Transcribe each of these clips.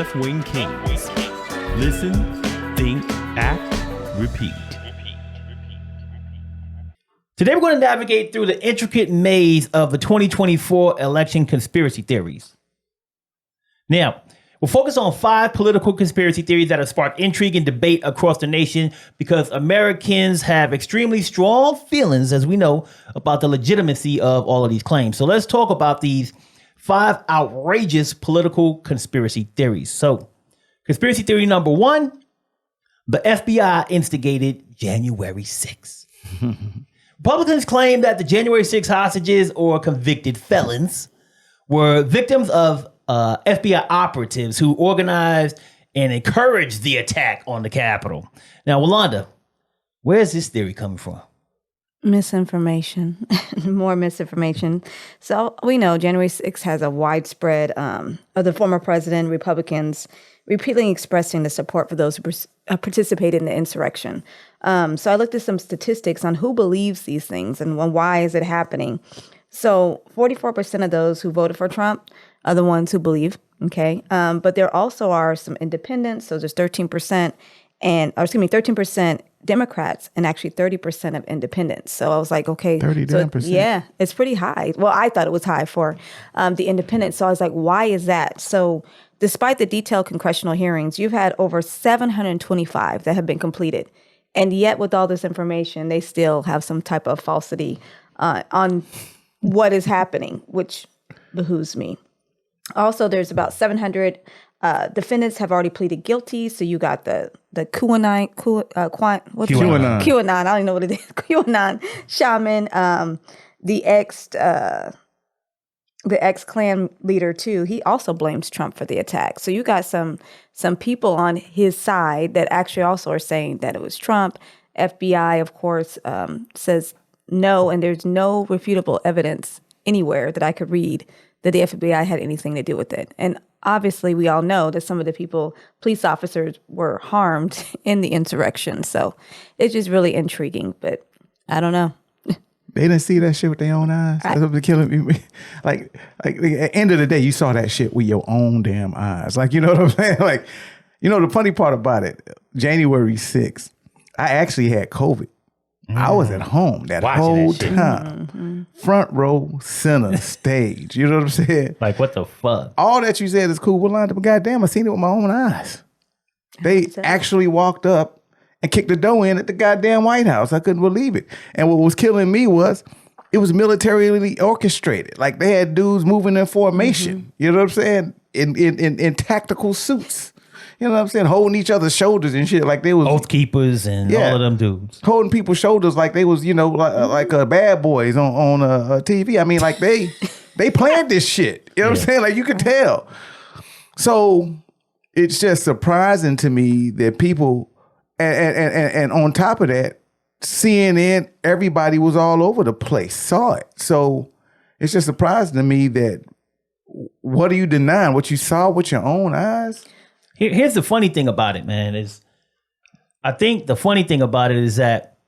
left-wing Kingz. Listen, think, act, repeat. Today we're going to navigate through the intricate maze of the 2024 election conspiracy theories. Now, we'll focus on 5 political conspiracy theories that have sparked intrigue and debate across the nation because Americans have extremely strong feelings, as we know, about the legitimacy of all of these claims. So let's talk about these 5 outrageous political conspiracy theories. So, conspiracy theory number 1, the FBI instigated January 6th. Republicans claim that the January 6 hostages or convicted felons were victims of FBI operatives who organized and encouraged the attack on the Capitol. Now, Wanda, where's this theory coming from? Misinformation, more misinformation. So we know January 6th has a widespread of the former president, Republicans, repeatedly expressing the support for those who participated in the insurrection. So I looked at some statistics on who believes these things and why is it happening. So 44% of those who voted for Trump are the ones who believe, okay? But there also are some independents, so there's 13% 13% Democrats and actually 30% of independents. So I was like, okay. 30%. Yeah, it's pretty high. Well, I thought it was high for the independents. So I was like, why is that? So despite the detailed congressional hearings, you've had over 725 that have been completed. And yet with all this information, they still have some type of falsity on what is happening, which behooves me. Also, there's about 700 defendants have already pleaded guilty. So you got the QAnon, QAnon. I don't even know what it is. QAnon shaman, the ex-Klan leader too. He also blames Trump for the attack. So you got some people on his side that actually also are saying that it was Trump. FBI, of course, says no, and there's no refutable evidence anywhere that I could read that the FBI had anything to do with it. And obviously, we all know that some of the police officers were harmed in the insurrection. So it's just really intriguing, but I don't know. They didn't see that shit with their own eyes. That's what they're killing me. Like at the end of the day, you saw that shit with your own damn eyes. Like, you know what I'm saying? Like, you know, the funny part about it, January 6th, I actually had COVID. I was at home that whole time. Front row, center stage. You know what I'm saying? Like, what the fuck? All that you said is cool, but goddamn, I seen it with my own eyes. They actually walked up and kicked the door in at the goddamn White House. I couldn't believe it. And what was killing me was it was militarily orchestrated. Like, they had dudes moving in formation. You know what I'm saying? In tactical suits. You know what I'm saying? Holding each other's shoulders and shit like they was Oath keepers and all of them dudes. Holding people's shoulders like they was, you know, like bad boys on TV. I mean, like they planned this shit. You know what I'm saying? Like, you could tell. So it's just surprising to me that people, and on top of that, CNN, everybody was all over the place, saw it. So it's just surprising to me that what are you denying? What you saw with your own eyes? Here's the funny thing about it, man, I think the funny thing about it is that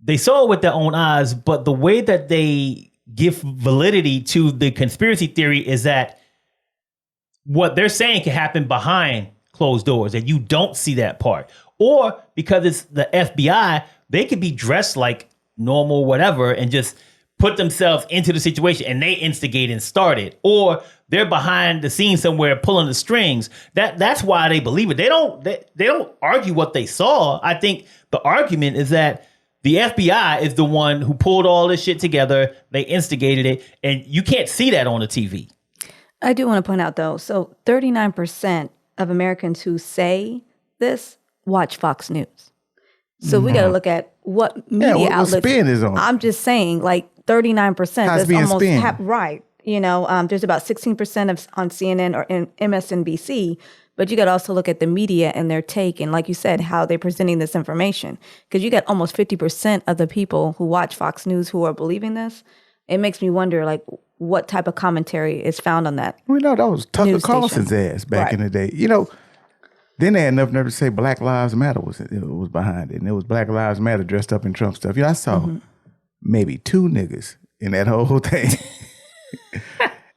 they saw it with their own eyes, but the way that they give validity to the conspiracy theory is that what they're saying can happen behind closed doors and you don't see that part. Or because it's the FBI, they could be dressed like normal, whatever, and just put themselves into the situation and they instigate and start it. Or they're behind the scenes somewhere pulling the strings. That's why they believe it. They don't argue what they saw. I think the argument is that the FBI is the one who pulled all this shit together. They instigated it, and you can't see that on the TV. I do want to point out, though, so 39% of Americans who say this watch Fox News. So we got to look at what media outlets. Spin is on. I'm just saying, like 39%. That's almost right. You know, there's about 16% on CNN or MSNBC, but you got to also look at the media and their take, and like you said, how they're presenting this information. Because you got almost 50% of the people who watch Fox News who are believing this. It makes me wonder, like, what type of commentary is found on that. We know that was Tucker Carlson's ass back in the day. You know, then they had enough nerve to say Black Lives Matter was behind it, and it was Black Lives Matter dressed up in Trump stuff. You know, I saw maybe 2 niggas in that whole thing.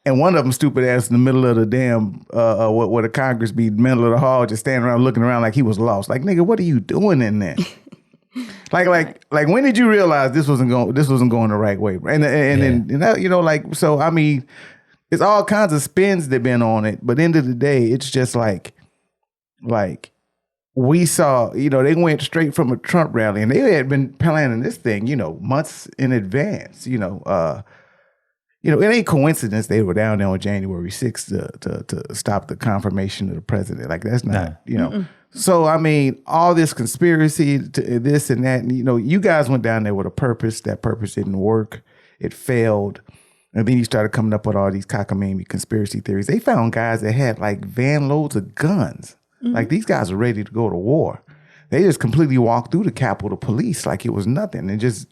And one of them stupid ass in the middle of the damn where the Congress be middle of the hall, just standing around looking around like he was lost. Like, nigga, what are you doing in there? like when did you realize this wasn't going the right way? And then you know, like, so I mean, it's all kinds of spins that been on it, but end of the day, it's just like we saw, you know, they went straight from a Trump rally, and they had been planning this thing, you know, months in advance. You know, it ain't coincidence they were down there on January 6th to stop the confirmation of the president. Like, that's not, you know. So, I mean, all this conspiracy, to this and that, and, you know, you guys went down there with a purpose. That purpose didn't work. It failed. And then you started coming up with all these cockamamie conspiracy theories. They found guys that had, like, van loads of guns. Like, these guys are ready to go to war. They just completely walked through the Capitol Police like it was nothing. And just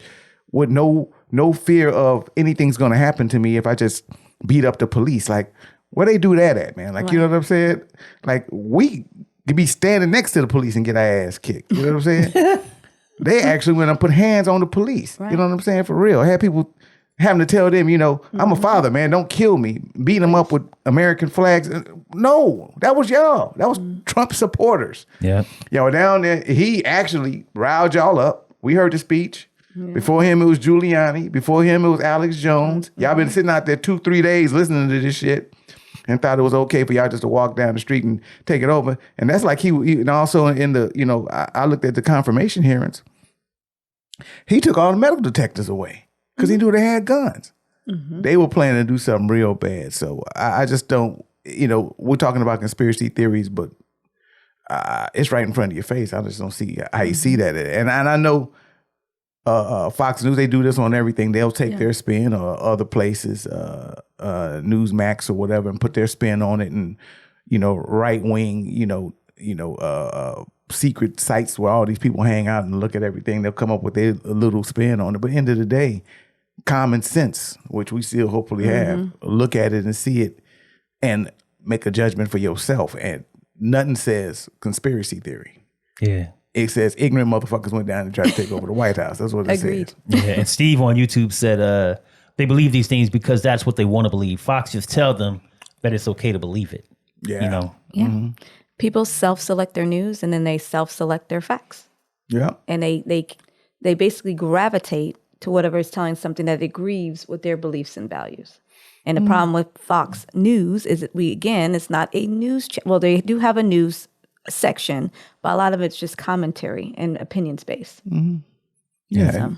with no fear of anything's going to happen to me if I just beat up the police. Like, where they do that at, man? Like, you know what I'm saying? Like, we could be standing next to the police and get our ass kicked. You know what I'm saying? They actually went and put hands on the police. Right. You know what I'm saying? For real. I had people having to tell them, you know, I'm a father, man. Don't kill me. Beat them up with American flags. No, that was y'all. That was Trump supporters. Yeah. Y'all down there. He actually riled y'all up. We heard the speech. Yeah. Before him, it was Giuliani. Before him, it was Alex Jones. Y'all been sitting out there 2-3 days listening to this shit and thought it was okay for y'all just to walk down the street and take it over. And that's like he and also in the, you know, I looked at the confirmation hearings. He took all the metal detectors away because he knew they had guns. They were planning to do something real bad. So I just don't, you know, we're talking about conspiracy theories, but it's right in front of your face. I just don't see how you see that. And I know Fox News, they do this on everything. They'll take their spin, or other places, Newsmax or whatever, and put their spin on it. And, you know, right wing, secret sites where all these people hang out and look at everything. They'll come up with their little spin on it. But end of the day, common sense, which we still hopefully have, look at it and see it and make a judgment for yourself. And nothing says conspiracy theory. Yeah. It says ignorant motherfuckers went down and tried to take over the White House. That's what it says. Yeah, and Steve on YouTube said they believe these things because that's what they want to believe. Fox just tell them that it's okay to believe it. Yeah. You know? Yeah. People self-select their news, and then they self-select their facts. Yeah. And they basically gravitate to whatever is telling something that agrees with their beliefs and values. And the problem with Fox News is that it's not a news well, they do have a news section, but a lot of it's just commentary and opinion space. Yeah.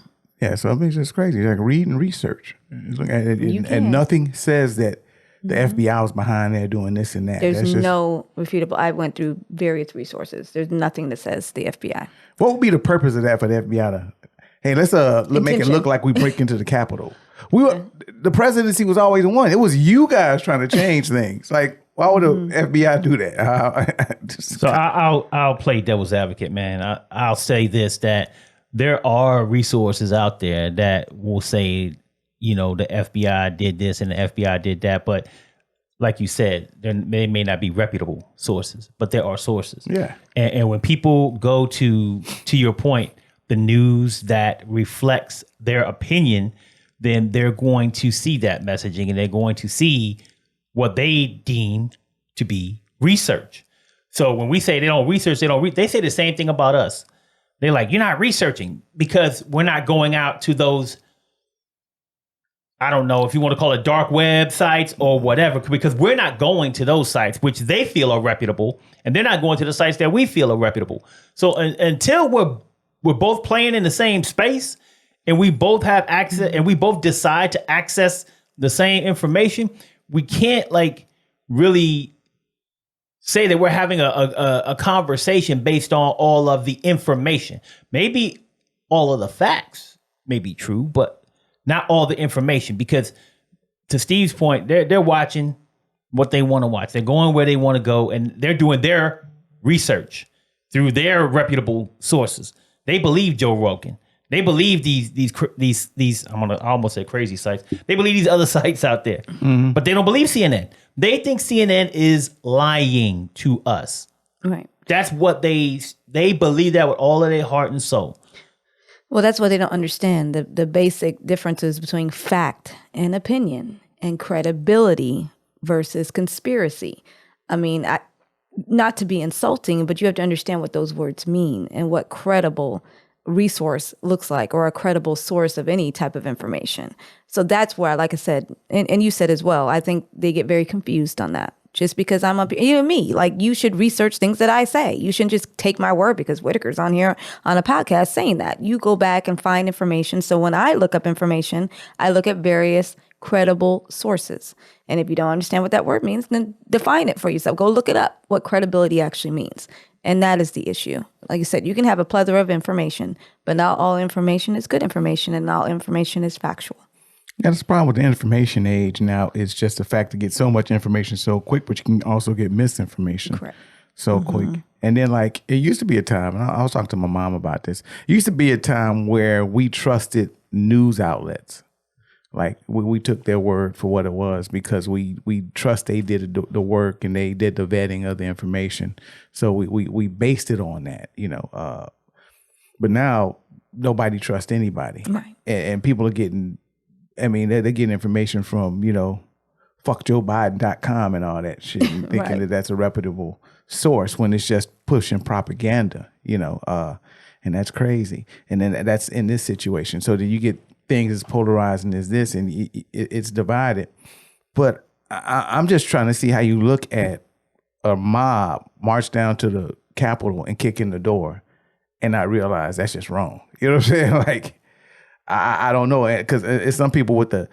So I mean, it's just crazy. Like, read and research. Look at it, and nothing says that the FBI was behind there doing this and that. There's no refutable. I went through various resources. There's nothing that says the FBI. What would be the purpose of that for the FBI to, hey, let's make it look like we break into the Capitol? The presidency was always one. It was you guys trying to change things. Like, why would the FBI do that? So I'll play devil's advocate, man. I'll say this, that there are resources out there that will say, you know, the FBI did this and the FBI did that. But like you said, they may not be reputable sources, but there are sources. Yeah. And when people go to your point, the news that reflects their opinion, then they're going to see that messaging and they're going to see what they deem to be research. So when we say they don't research, they say the same thing about us. They're like, you're not researching because we're not going out to those, I don't know if you want to call it dark web sites or whatever, because we're not going to those sites, which they feel are reputable, and they're not going to the sites that we feel are reputable. So until we're both playing in the same space and we both have access and we both decide to access the same information, we can't like really say that we're having a conversation based on all of the information. Maybe all of the facts may be true, but not all the information, because to Steve's point, they're watching what they want to watch. They're going where they want to go, and they're doing their research through their reputable sources. They believe Joe Rogan. They believe these I almost say crazy sites. They believe these other sites out there, but they don't believe CNN. They think CNN is lying to us. Right. That's what they believe that with all of their heart and soul. Well, that's what they don't understand. The basic differences between fact and opinion and credibility versus conspiracy. I mean, not to be insulting, but you have to understand what those words mean and what credible resource looks like, or a credible source of any type of information. So that's where, like I said, and you said as well, I think they get very confused on that. Just because I'm up, me, like, you should research things that I say. You shouldn't just take my word because Whitaker's on here on a podcast saying that. You go back and find information. So when I look up information, I look at various credible sources. And if you don't understand what that word means, then define it for yourself. Go look it up, what credibility actually means. And that is the issue. Like I said, you can have a plethora of information, but not all information is good information, and not all information is factual. Yeah, that's the problem with the information age now. It's just the fact to get so much information so quick, but you can also get misinformation so quick. And then, like, it used to be a time, and I was talking to my mom about this. It used to be a time where we trusted news outlets. Like, we took their word for what it was because we trust they did the work and they did the vetting of the information. So we based it on that, But now nobody trusts anybody. Right. And people are getting... I mean, they're getting information from, fuckjoebiden.com and all that shit, and thinking that that's a reputable source when it's just pushing propaganda, and that's crazy. And then that's in this situation. So then you get things as polarizing as this, and it's divided. But I'm just trying to see how you look at a mob march down to the Capitol and kick in the door and not realize that's just wrong. You know what I'm saying? Like, I don't know, because it's some people with the,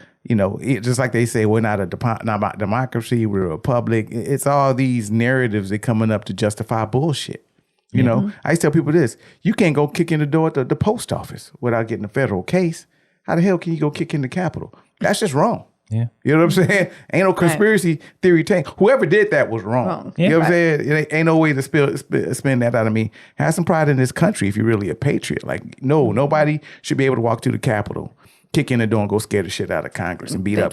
just like they say, we're not a democracy, we're a republic. It's all these narratives that coming up to justify bullshit. I used to tell people this: you can't go kick in the door at the post office without getting a federal case. How the hell can you go kick in the Capitol? That's just wrong. Yeah. You know what I'm saying? Ain't no conspiracy theory tank. Whoever did that was wrong. Yeah. You know what I'm saying? It ain't no way to spin that out of me. Have some pride in this country if you're really a patriot. Like, no, nobody should be able to walk to the Capitol, kick in the door, and go scare the shit out of Congress and beat up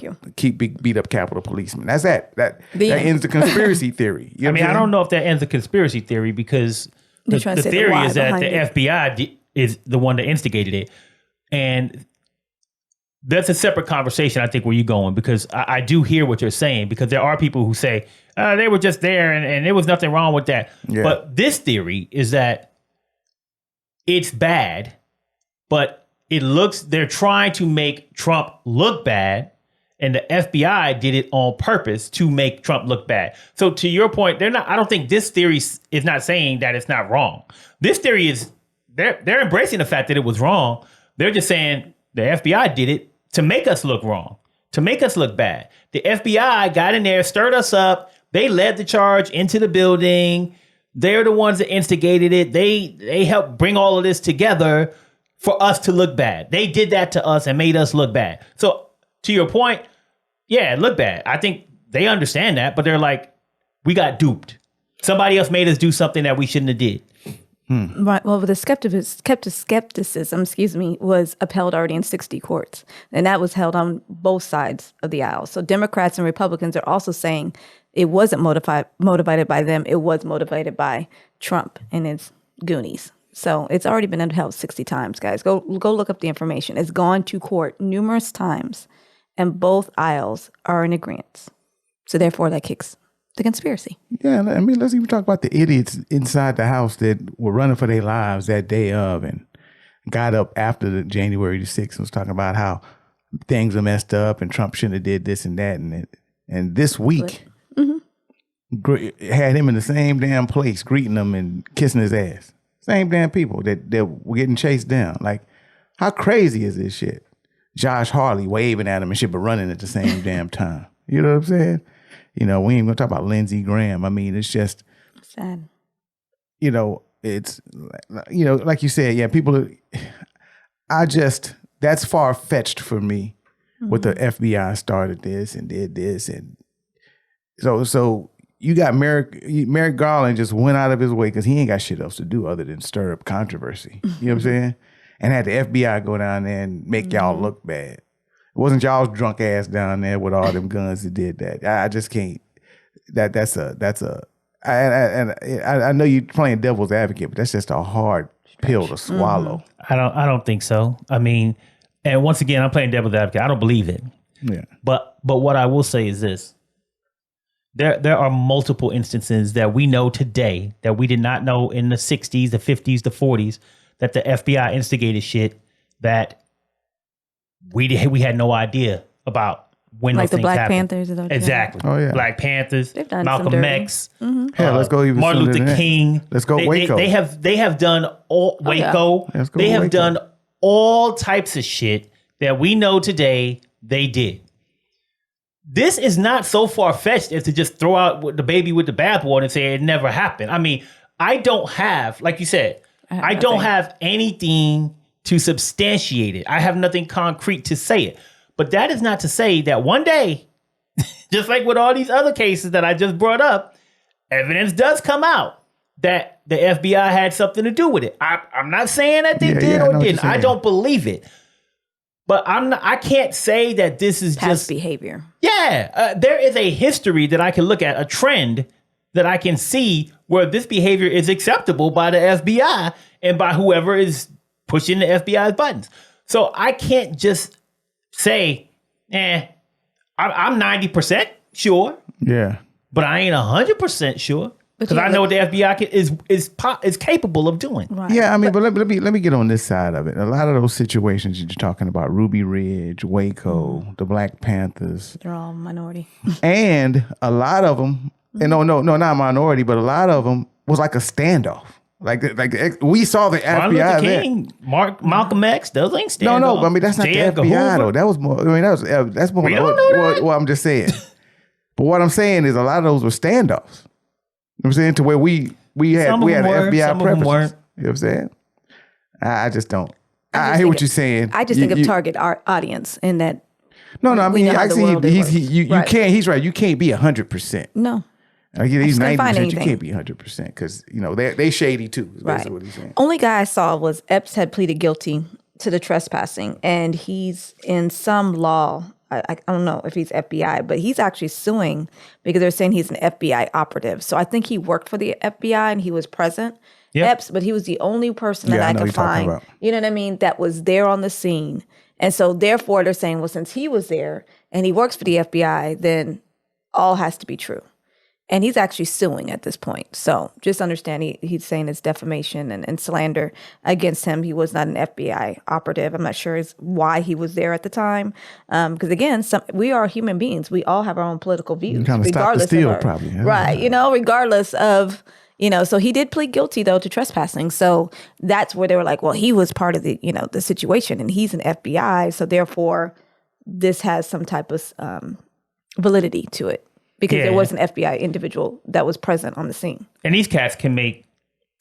Capitol policemen. That's that. That ends the conspiracy theory. You know I don't know if that ends the conspiracy theory, because the theory is that the FBI is the one that instigated it. And that's a separate conversation, I think, where you're going, because I do hear what you're saying, because there are people who say they were just there and there was nothing wrong with that. Yeah. But this theory is that it's bad, but they're trying to make Trump look bad, and the FBI did it on purpose to make Trump look bad. So to your point, I don't think this theory is not saying that it's not wrong. This theory is, they're embracing the fact that it was wrong. They're just saying the FBI did it to make us look wrong, to make us look bad. The FBI got in there, stirred us up. They led the charge into the building. They're the ones that instigated it. They helped bring all of this together for us to look bad. They did that to us and made us look bad. So to your point, yeah, look bad. I think they understand that, but they're like, we got duped. Somebody else made us do something that we shouldn't have did. Right. Well, the skepticism, was upheld already in 60 courts. And that was held on both sides of the aisle. So Democrats and Republicans are also saying it wasn't motivated by them. It was motivated by Trump and his goonies. So it's already been upheld 60 times, guys. Go look up the information. It's gone to court numerous times, and both aisles are in agreement. So therefore, that kicks the conspiracy. Yeah, I mean, let's even talk about the idiots inside the house that were running for their lives that day of and got up after the January the 6th and was talking about how things are messed up and Trump shouldn't have did this and that. And this week had him in the same damn place, greeting him and kissing his ass. Same damn people that were getting chased down. Like, how crazy is this shit? Josh Hawley waving at him and shit, but running at the same damn time. You know what I'm saying? We ain't gonna talk about Lindsey Graham. I mean, it's just sad. It's like you said, yeah, that's far fetched for me. What the FBI started this and did this, and so you got Merrick Garland just went out of his way because he ain't got shit else to do other than stir up controversy. You know what I'm saying? And had the FBI go down there and make y'all look bad. It wasn't y'all's drunk ass down there with all them guns that did that. I just can't. I know you're playing devil's advocate, but that's just a hard pill to swallow. I don't think so. I mean, and once again, I'm playing devil's advocate. I don't believe it. Yeah. But what I will say is this: There are multiple instances that we know today that we did not know in the 60s, the 50s, the 40s, that the FBI instigated shit that we had no idea about when Like those the Black happened. Panthers. Is that Exactly. Oh, yeah. Black Panthers, They've done some Malcolm dirty. X, Hell, let's go even Martin sooner than Luther that. King. Let's go Waco. They have done all Waco. Let's go They have Waco. done all types of shit that we know today they did. This is not so far-fetched as to just throw out the baby with the bathwater and say it never happened. I mean, I don't have, like you said, I don't have anything to substantiate it. I have nothing concrete to say it. But that is not to say that one day, just like with all these other cases that I just brought up, evidence does come out that the FBI had something to do with it. I'm not saying that they did I know or what you're didn't. I saying. don't believe it. But I can't say that this is Past just behavior. Yeah, there is a history that I can look at, a trend that I can see where this behavior is acceptable by the FBI and by whoever is pushing the FBI's buttons. So I can't just say, I'm 90% sure, Yeah. but I ain't 100% sure because yeah, I know what the FBI is capable of doing. Right. Yeah, I mean, but let me get on this side of it. A lot of those situations you're talking about, Ruby Ridge, Waco, the Black Panthers, They're all minority. and a lot of them, and no, not minority, but a lot of them was like a standoff. Like we saw the Martin Luther FBI there. King, Malcolm X, those ain't No, standoff. but I mean that's not J. the Edgar FBI Hoover. though. That was more. I mean that's more. We don't know that. Well, I'm just saying. But what I'm saying is a lot of those were standoffs. You know what I'm saying, to where we had Some of we had them were, FBI some of them preferences. weren't. You know what I'm saying? I just don't. I just hear what think you're saying. I just You- think of you- target audience in that. No, I we mean know how I the see world works. you Right. can't. He's right. You can't be 100%. No. Like he's just couldn't find 90%. You anything. can't be 100% because they shady too. Is basically what he's saying. Only guy I saw was Epps had pleaded guilty to the trespassing, and he's in some law. I don't know if he's FBI, but he's actually suing because they're saying he's an FBI operative. So I think he worked for the FBI and he was present. Yep. Epps, but he was the only person that Yeah, I I know could you're talking find. about. You know what I mean? That was there on the scene. And so therefore they're saying, well, since he was there and he works for the FBI, then all has to be true. And he's actually suing at this point. So just understand he's saying it's defamation and slander against him. He was not an FBI operative. I'm not sure why he was there at the time. Because again, we are human beings. We all have our own political views. Kinda stop the steal, probably. Yeah. Right. Regardless of, so he did plead guilty though to trespassing. So that's where they were like, well, he was part of the situation and he's an FBI. So therefore this has some type of validity to it. Because there was an FBI individual that was present on the scene. And these cats can make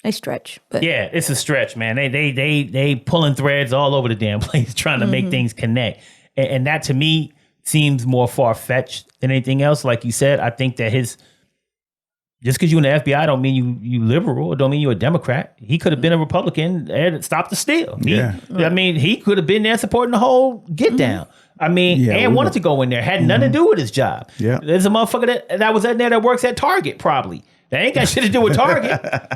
They stretch, but Yeah, it's a stretch, man. They pulling threads all over the damn place trying to make things connect. And that to me seems more far-fetched than anything else. Like you said, I think that just because you're in the FBI don't mean you liberal or don't mean you're a Democrat. He could have been a Republican and stopped the steal. I mean, he could have been there supporting the whole get down. I mean, and wanted to go in there. Had nothing to do with his job. Yeah. There's a motherfucker that was in there that works at Target probably. That ain't got shit to do with Target.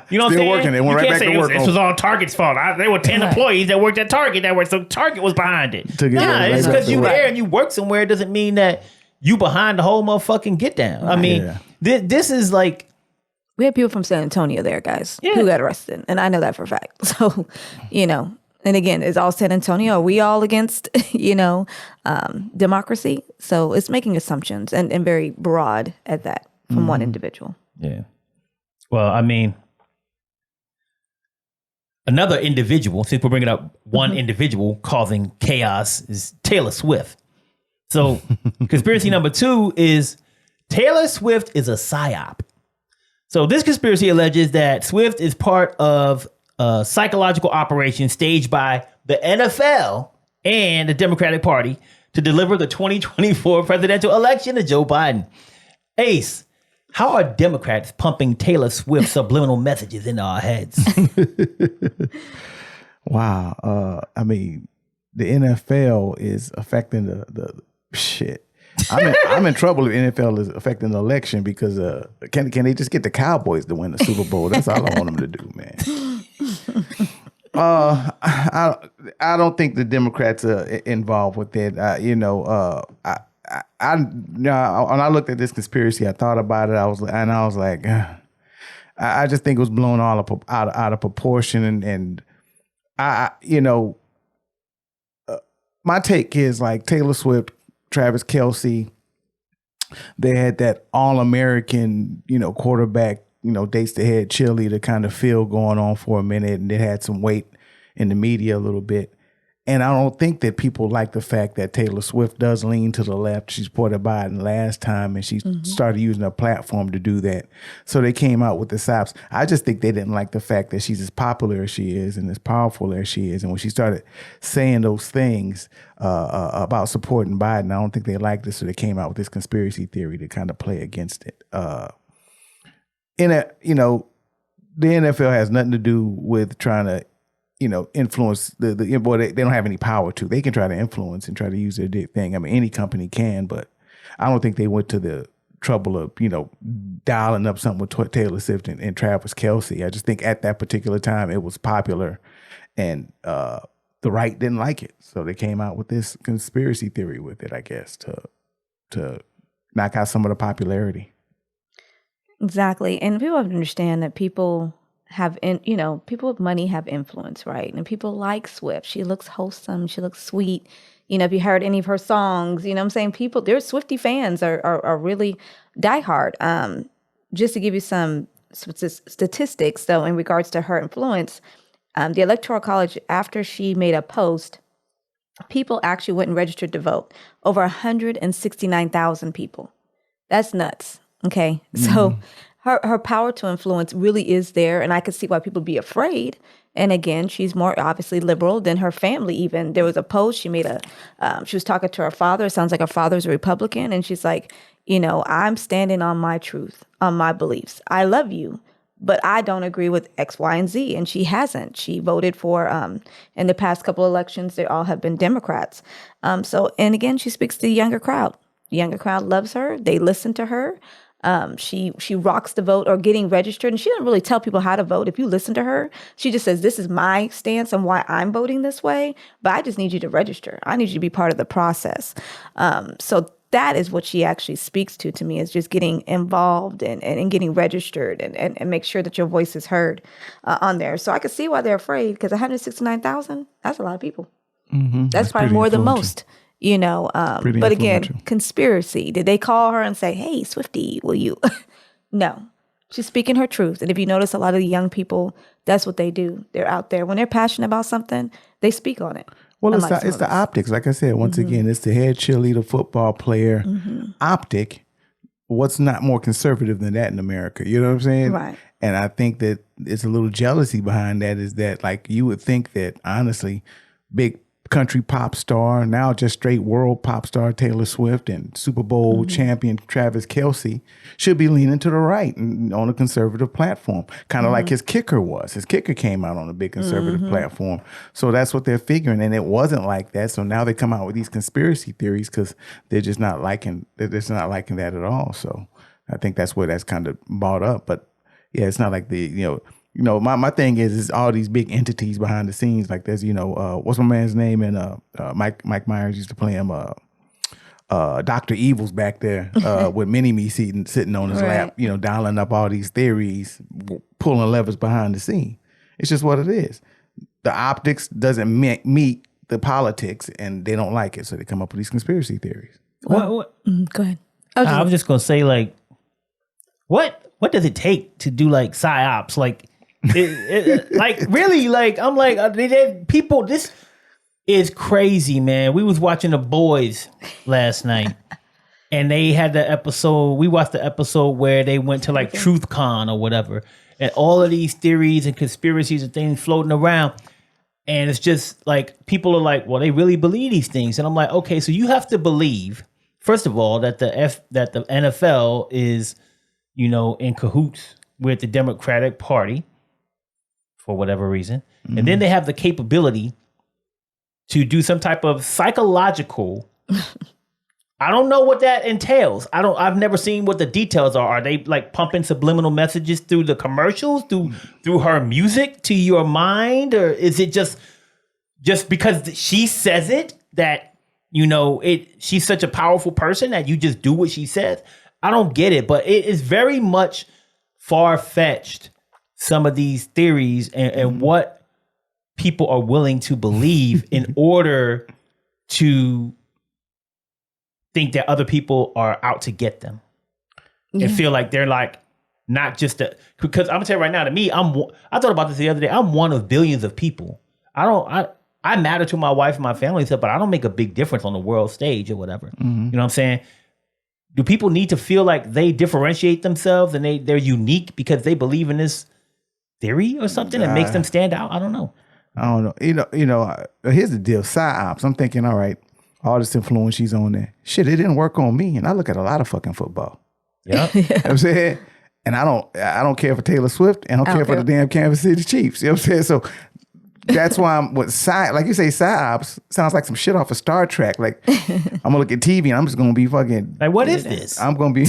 You know what I'm Still saying? working. They went You right can't back say to work this on- was all Target's fault. There were 10 employees that worked at Target so Target was behind it. Took it right It's back because to you work. there and you work somewhere. It doesn't mean that you behind the whole motherfucking get down. I mean, this is like, we had people from San Antonio there, guys, Yeah. who got arrested. And I know that for a fact. So, and again, is all San Antonio, are we all against, democracy? So it's making assumptions and very broad at that from one individual. yeah. Well, I mean, another individual, since we're bringing up one individual causing chaos, is Taylor Swift. So conspiracy number 2 is Taylor Swift is a Psy-Op. So this conspiracy alleges that Swift is part of a psychological operation staged by the NFL and the Democratic Party to deliver the 2024 presidential election to Joe Biden. Ace, how are Democrats pumping Taylor Swift subliminal messages into our heads? Wow. I mean, the NFL is affecting the shit. I'm in trouble if NFL is affecting the election because can they just get the Cowboys to win the Super Bowl? That's all I want them to do, man. I don't think the Democrats are involved with that. when I looked at this conspiracy, I thought about it. I was like, I just think it was blown all out of proportion, and my take is like Taylor Swift, Travis Kelce, they had that all-American, quarterback, dates the head cheerleader kind of feel going on for a minute, and it had some weight in the media a little bit. And I don't think that people like the fact that Taylor Swift does lean to the left. She supported Biden last time, and she started using her platform to do that. So they came out with the Psy-Ops. I just think they didn't like the fact that she's as popular as she is and as powerful as she is. And when she started saying those things about supporting Biden, I don't think they liked it. So they came out with this conspiracy theory to kind of play against it. The NFL has nothing to do with trying to influence they don't have any power to. They can try to influence and try to use their thing. I mean, any company can, but I don't think they went to the trouble of, dialing up something with Taylor Swift and Travis Kelce. I just think at that particular time it was popular, and the right didn't like it. So they came out with this conspiracy theory with it, I guess, to knock out some of the popularity. Exactly. And people have to understand that people people with money have influence, right? And people like Swift. She looks wholesome. She looks sweet. If you heard any of her songs, what I'm saying? People, their Swiftie fans are really diehard. Just to give you some statistics, though, in regards to her influence, the Electoral College, after she made a post, people actually went and registered to vote. Over 169,000 people. That's nuts. Okay. So her power to influence really is there, and I could see why people be afraid. And again, she's more obviously liberal than her family even. There was a post she made she was talking to her father. It sounds like her father's a Republican, and she's like, I'm standing on my truth, on my beliefs. I love you, but I don't agree with X, Y, and Z. And she hasn't. She voted for, in the past couple elections, they all have been Democrats. And again, she speaks to the younger crowd. The younger crowd loves her. They listen to her. She rocks the vote or getting registered, and she doesn't really tell people how to vote. If you listen to her, she just says, this is my stance on why I'm voting this way, but I just need you to register. I need you to be part of the process. So that is what she actually speaks to me, is just getting involved and getting registered and make sure that your voice is heard on there. So I can see why they're afraid, because 169,000, that's a lot of people. Mm-hmm. That's probably more than most. But again, conspiracy. Did they call her and say, hey, Swiftie, will you? No, she's speaking her truth. And if you notice, a lot of the young people, that's what they do. They're out there. When they're passionate about something, they speak on it. Well, it's the optics. Like I said, once again, it's the head cheerleader, football player optic. What's not more conservative than that in America? You know what I'm saying? Right. And I think that it's a little jealousy behind that, is that, like, you would think that, honestly, big country pop star, now just straight world pop star Taylor Swift and Super Bowl champion Travis Kelce should be leaning to the right and on a conservative platform, kind of like his kicker was. His kicker came out on a big conservative platform. So that's what they're figuring, and it wasn't like that. So now they come out with these conspiracy theories because they're just not liking that at all. So I think that's where that's kind of bought up. But yeah, it's not like my thing is all these big entities behind the scenes. Like there's, what's my man's name? And Mike Myers used to play him, Dr. Evil's back there with Mini-Me sitting on his lap, dialing up all these theories, pulling levers behind the scene. It's just what it is. The optics doesn't meet the politics, and they don't like it, so they come up with these conspiracy theories. What? Go ahead. I was just gonna say, like, what does it take to do like Psy-Ops? Like, like really, like I'm like people. This is crazy, man. We was watching The Boys last night, and they had the episode. We watched the episode where they went to like TruthCon or whatever, and all of these theories and conspiracies and things floating around. And it's just like people are like, well, they really believe these things, and I'm like, okay, so you have to believe, first of all, that the NFL is, in cahoots with the Democratic Party for whatever reason, and then they have the capability to do some type of psychological. I don't know what that entails. I've never seen what the details are. Are they like pumping subliminal messages through the commercials, through her music to your mind? Or is it just because she says it that she's such a powerful person that you just do what she says. I don't get it, but it is very much far-fetched, some of these theories and what people are willing to believe in order to think that other people are out to get them and feel like they're like not just because I'm gonna tell you right now, to me, I thought about this the other day. I'm one of billions of people. I matter to my wife and my family and stuff, but I don't make a big difference on the world stage or whatever. You know what I'm saying? Do people need to feel like they differentiate themselves and they're unique because they believe in this theory or something that makes them stand out? I don't know. Here's the deal. Psy-Ops. I'm thinking, all right, all this influence she's on there. Shit, it didn't work on me. And I look at a lot of fucking football. Yeah. You know what I'm saying? And I don't care for Taylor Swift and I don't care for the damn Kansas City Chiefs. You know what I'm saying? So that's why I'm with like you say, Psy-Ops sounds like some shit off of Star Trek. Like I'm gonna look at TV and I'm just gonna be fucking like, what is this? I'm gonna be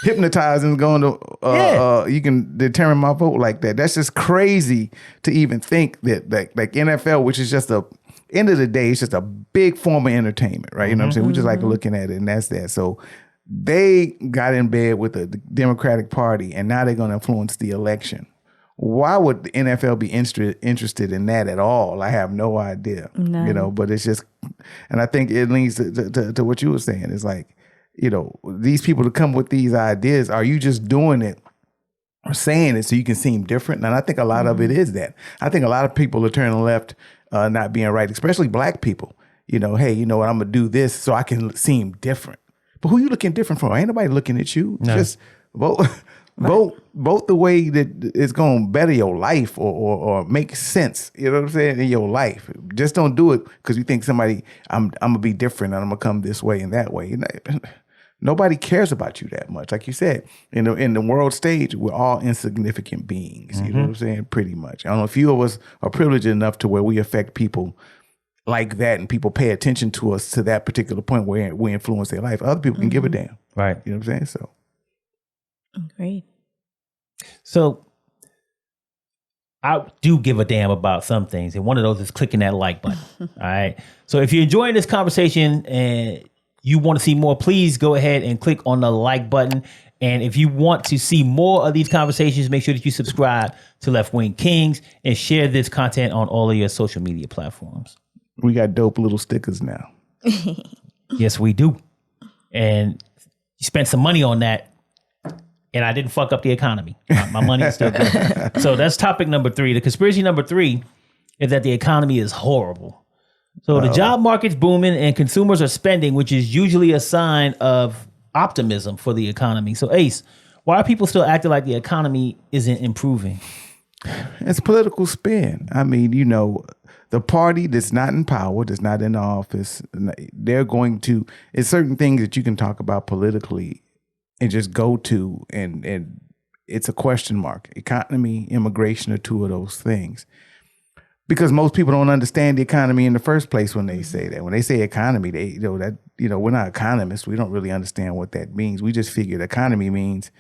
hypnotized and going to you can determine my vote like that. That's just crazy to even think that like NFL, which is just end of the day, it's just a big form of entertainment, right? You know what I'm saying? We just like looking at it, and that's that. So they got in bed with the Democratic Party, and now they're gonna influence the election. Why would the NFL be interested in that at all? I have no idea. No. But it's just, and I think it leads to what you were saying. It's like, these people to come with these ideas, are you just doing it or saying it so you can seem different? And I think a lot of it is that. I think a lot of people are turning left, not being right, especially black people. Hey, you know what, I'm going to do this so I can seem different. But who you looking different for? Ain't nobody looking at you. No. Just vote. Vote the way that it's going to better your life or make sense, you know what I'm saying, in your life. Just don't do it because you think I'm going to be different and I'm going to come this way and that way. Nobody cares about you that much. Like you said, in the world stage, we're all insignificant beings, you know what I'm saying, pretty much. I don't know, a few of us are privileged enough to where we affect people like that and people pay attention to us to that particular point where we influence their life. Other people can give a damn. Right. You know what I'm saying? So. Great. So I do give a damn about some things, and one of those is clicking that like button. All right. So if you're enjoying this conversation and you want to see more, please go ahead and click on the like button. And if you want to see more of these conversations, make sure that you subscribe to Left Wing Kingz and share this content on all of your social media platforms. We got dope little stickers now. Yes, we do. And you spent some money on that. And I didn't fuck up the economy. My money is still good. So that's topic number 3. The conspiracy number 3 is that the economy is horrible. So the job market's booming and consumers are spending, which is usually a sign of optimism for the economy. So Ace, why are people still acting like the economy isn't improving? It's political spin. I mean, the party that's not in power, that's not in the office, they're going to, it's certain things that you can talk about politically and just go to, and it's a question mark. Economy, immigration are two of those things. Because most people don't understand the economy in the first place when they say that. When they say economy, we're not economists. We don't really understand what that means. We just figure the economy means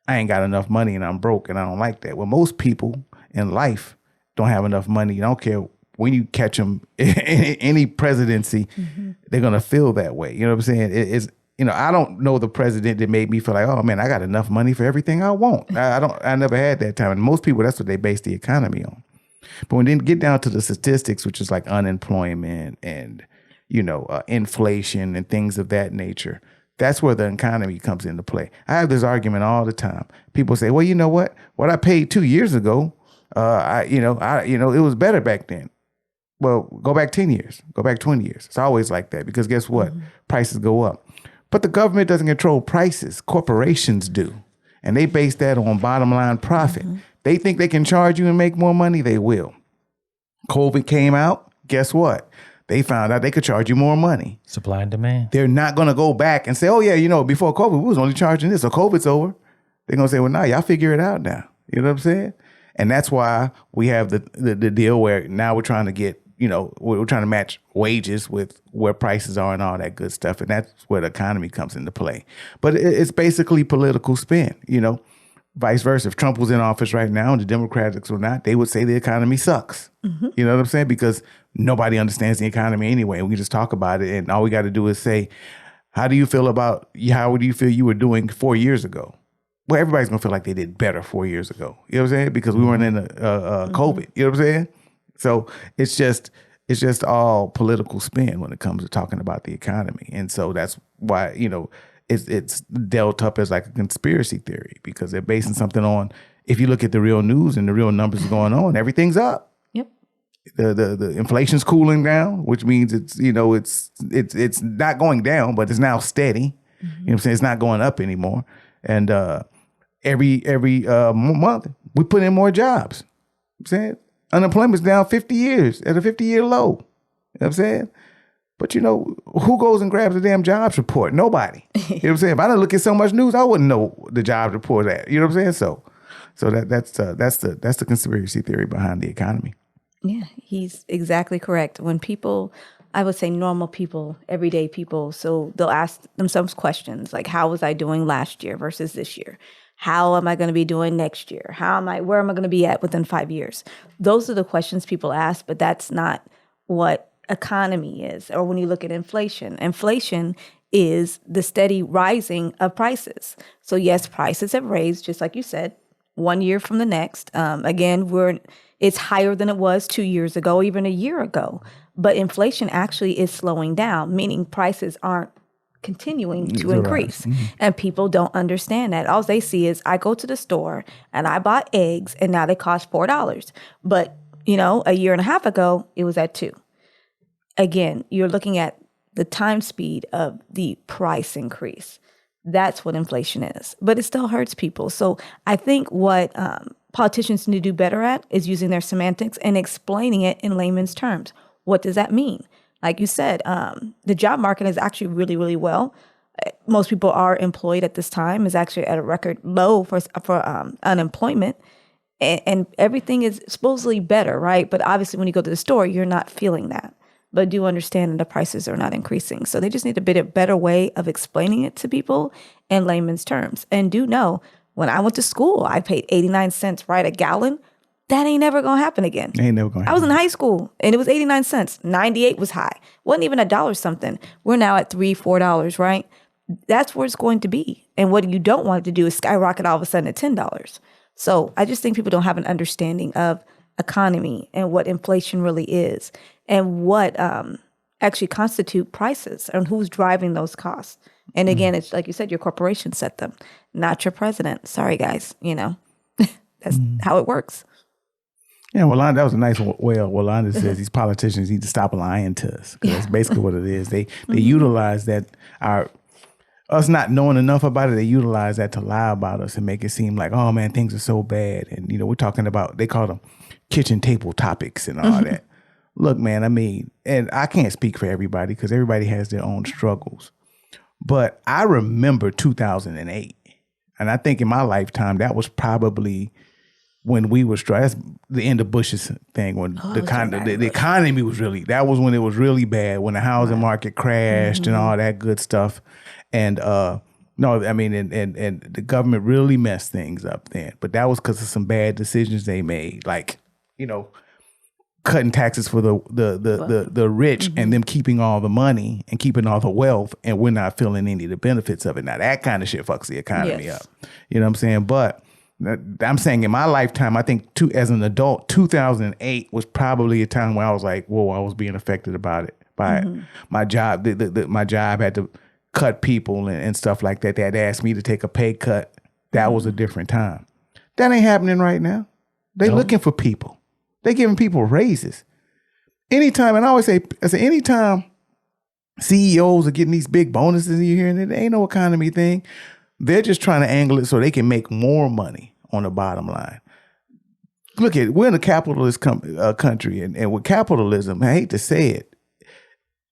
I ain't got enough money and I'm broke and I don't like that. Well, most people in life don't have enough money. I don't care when you catch them in any presidency, they're going to feel that way. You know what I'm saying? It's, I don't know the president that made me feel like, oh man, I got enough money for everything I want. I never had that time. And most people, that's what they base the economy on. But when they get down to the statistics, which is like unemployment and, inflation and things of that nature, that's where the economy comes into play. I have this argument all the time. People say, well, you know what I paid 2 years ago, it was better back then. Well, go back 10 years, go back 20 years. It's always like that because guess what? Prices go up. But the government doesn't control prices. Corporations do. And they base that on bottom line profit. They think they can charge you and make more money, they will. COVID came out, guess what? They found out they could charge you more money. Supply and demand. They're not going to go back and say, oh yeah, before COVID, we was only charging this, so COVID's over. They're going to say, well, nah, y'all figure it out now. You know what I'm saying? And that's why we have the deal where now we're trying to get, we're trying to match wages with where prices are and all that good stuff. And that's where the economy comes into play. But it's basically political spin, Vice versa. If Trump was in office right now and the Democrats were not, they would say the economy sucks. Mm-hmm. You know what I'm saying? Because nobody understands the economy anyway. We can just talk about it, and all we got to do is say, how do you feel you were doing 4 years ago? Well, everybody's going to feel like they did better 4 years ago. You know what I'm saying? Because we weren't in COVID. You know what I'm saying? So it's just all political spin when it comes to talking about the economy. And so that's why, it's dealt up as like a conspiracy theory, because they're basing something on, if you look at the real news and the real numbers going on, everything's up. Yep. The inflation's cooling down, which means it's not going down, but it's now steady. You know what I'm saying? It's not going up anymore. And every month we put in more jobs. You know what I'm saying? Unemployment's down 50 years at a 50-year low. You know what I'm saying? But who goes and grabs a damn jobs report? Nobody. You know what I'm saying? If I didn't look at so much news, I wouldn't know the jobs report at. You know what I'm saying? So that's the conspiracy theory behind the economy. Yeah, he's exactly correct. When people, I would say normal people, everyday people, so they'll ask themselves questions like, how was I doing last year versus this year? How am I going to be doing next year? Where am I going to be at within 5 years? Those are the questions people ask, but that's not what economy is. Or when you look at inflation is the steady rising of prices. So yes, prices have raised, just like you said, 1 year from the next. Again, it's higher than it was 2 years ago, even a year ago. But inflation actually is slowing down, meaning prices aren't continuing to increase. Mm-hmm. And people don't understand that. All they see is, I go to the store and I bought eggs and now they cost $4. But, a year and a half ago, it was at $2. Again, you're looking at the time speed of the price increase. That's what inflation is. But it still hurts people. So I think what politicians need to do better at is using their semantics and explaining it in layman's terms. What does that mean? Like you said, the job market is actually really, really well. Most people are employed at this time. Is actually at a record low for unemployment. And everything is supposedly better, right? But obviously when you go to the store, you're not feeling that. But do understand that the prices are not increasing. So they just need a better way of explaining it to people in layman's terms. And do know, when I went to school, I paid 89 cents, right, a gallon. That ain't never going to happen again. Ain't never going to happen. I was in high school and it was 89 cents. 98 was high. Wasn't even $1 something. We're now at $3, $4, right? That's where it's going to be. And what you don't want it to do is skyrocket all of a sudden at $10. So I just think people don't have an understanding of economy and what inflation really is and what actually constitute prices and who's driving those costs. And again, it's like you said, your corporation set them, not your president. Sorry, guys. That's how it works. Yeah, well, that was a nice way. Wanda says these politicians need to stop lying to us, because that's basically what it is. They utilize that, us not knowing enough about it. They utilize that to lie about us and make it seem like, oh man, things are so bad. And we're talking about, they call them kitchen table topics and all that. Look, man, and I can't speak for everybody because everybody has their own struggles. But I remember 2008, and I think in my lifetime that was probably when we were that's the end of Bush's thing, when the economy was really, that was when it was really bad, when the housing market crashed and all that good stuff. And and the government really messed things up then. But that was because of some bad decisions they made, like, cutting taxes for the rich and them keeping all the money and keeping all the wealth, and we're not feeling any of the benefits of it. Now that kind of shit fucks the economy up. You know what I'm saying? But I'm saying in my lifetime, I think as an adult, 2008 was probably a time where I was like, whoa, I was being affected by it. My job, my job had to cut people and stuff like that. They had asked me to take a pay cut. That was a different time. That ain't happening right now. They looking for people. They giving people raises. Anytime, and I always say, anytime CEOs are getting these big bonuses you hear, and it ain't no economy thing. They're just trying to angle it so they can make more money on the bottom line. Look at it. We're in a capitalist country, and with capitalism, I hate to say it,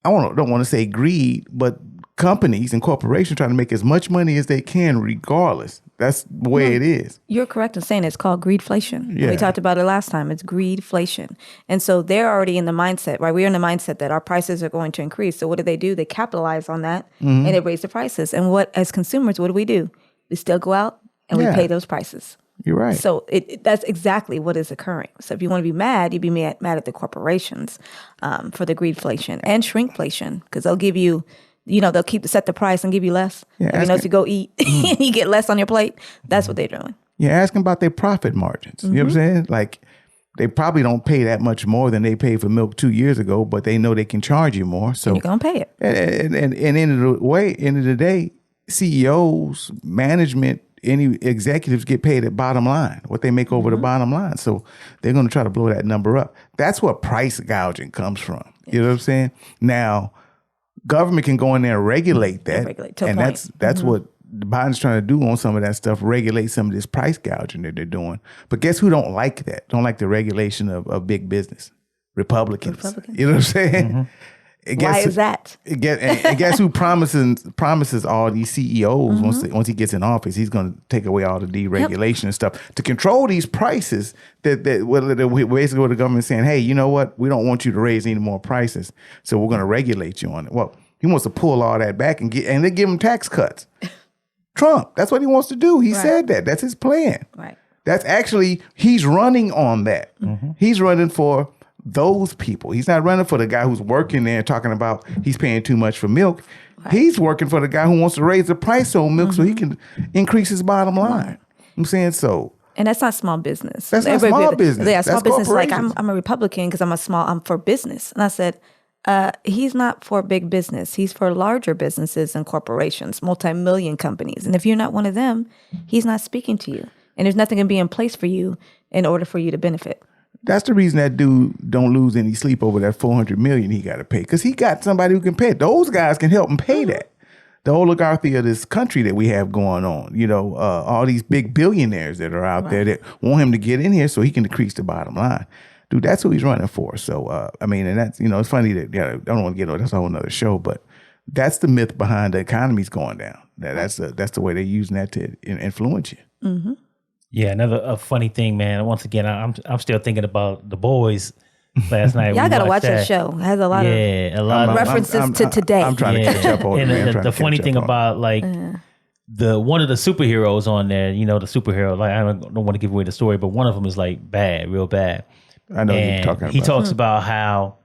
don't want to say greed, but companies and corporations trying to make as much money as they can regardless. That's the way it is. You're correct in saying it's called greedflation. Yeah. We talked about it last time. It's greedflation. And so they're already in the mindset, right? We're in the mindset that our prices are going to increase. So what do? They capitalize on that and they raise the prices. And as consumers, what do? We still go out and we Yeah. pay those prices. You're right. So that's exactly what is occurring. So if you want to be mad, you'd be mad at the corporations for the greedflation and shrinkflation, because they'll give you, they'll set the price and give you less. Yeah, If you go eat, you get less on your plate. That's what they're doing. Yeah, ask them about their profit margins. You know what I'm saying? Like, they probably don't pay that much more than they paid for milk 2 years ago, but they know they can charge you more. So And you're going to pay it. And end of the day, CEOs, management, any executives get paid at bottom line, what they make over the bottom line. So they're going to try to blow that number up. That's what price gouging comes from. You know what I'm saying? Now, government can go in there and regulate that. Regulate to a and point. that's what Biden's trying to do on some of that stuff, regulate some of this price gouging that they're doing. But guess who don't like that? Don't like the regulation of big business? Republicans. You know what I'm saying? Why is that? And guess who promises all these CEOs once he gets in office, he's going to take away all the deregulation and stuff to control these prices. That basically what the government's saying, hey, you know what? We don't want you to raise any more prices, so we're going to regulate you on it. Well, he wants to pull all that back and they give him tax cuts. Trump, that's what he wants to do. He said that. That's his plan. Right. That's actually, he's running on that. He's running for those people. He's not running for the guy who's working there talking about he's paying too much for milk. Right. He's working for the guy who wants to raise the price on milk so he can increase his bottom line. I'm saying so. And that's not small business. That's not small business. Yeah, small That's business. Like corporations. I'm a Republican because I'm for business. And I said, he's not for big business. He's for larger businesses and corporations, multi-million companies. And if you're not one of them, he's not speaking to you. And there's nothing going to be in place for you in order for you to benefit. That's the reason that dude don't lose any sleep over that $400 million he got to pay, because he got somebody who can pay it. Those guys can help him pay that. The oligarchy of this country that we have going on, all these big billionaires that are out there that want him to get in here so he can decrease the bottom line. Dude, that's who he's running for. So, and that's, it's funny that, I don't want to get on, that's a whole nother show, but that's the myth behind the economy's going down. That's the way they're using that to influence you. Mm-hmm. Yeah, another funny thing, man. Once again, I'm still thinking about The Boys last night. Y'all got to watch that show. It has a lot of references to today. I'm trying to catch up on it. And the funny thing about the one of the superheroes on there, the superhero, like I don't want to give away the story, but one of them is like bad, real bad. I know you're talking about. He talks about how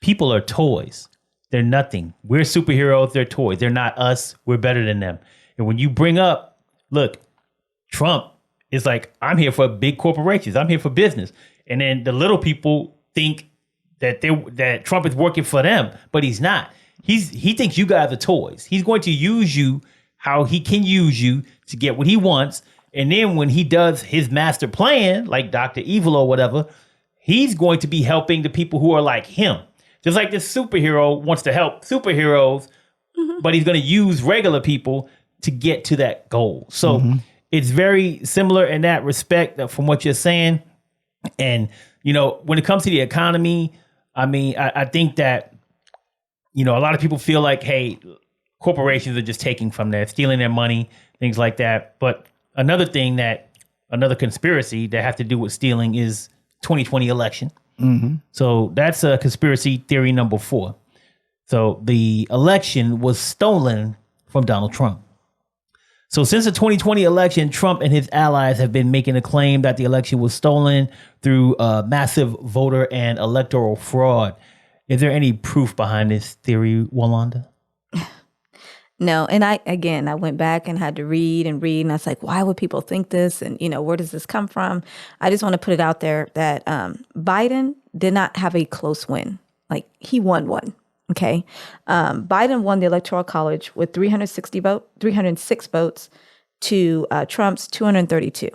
people are toys. They're nothing. We're superheroes. They're toys. They're not us. We're better than them. And when you bring up, look, Trump is like, I'm here for big corporations. I'm here for business. And then the little people think that Trump is working for them, but he's not. He thinks you guys are toys. He's going to use you how he can use you to get what he wants. And then when he does his master plan, like Dr. Evil or whatever, he's going to be helping the people who are like him. Just like this superhero wants to help superheroes, but he's going to use regular people to get to that goal. So it's very similar in that respect from what you're saying. And, when it comes to the economy, I think that, a lot of people feel like, hey, corporations are just taking from there, stealing their money, things like that. But another conspiracy that has to do with stealing is 2020 election. So that's a conspiracy theory number 4. So the election was stolen from Donald Trump. So since the 2020 election, Trump and his allies have been making a claim that the election was stolen through massive voter and electoral fraud. Is there any proof behind this theory, Walanda? No. And I went back and had to read, and I was like, why would people think this? And, where does this come from? I just want to put it out there that Biden did not have a close win. Like, he won one. Okay. Biden won the Electoral College with 306 votes to Trump's 232.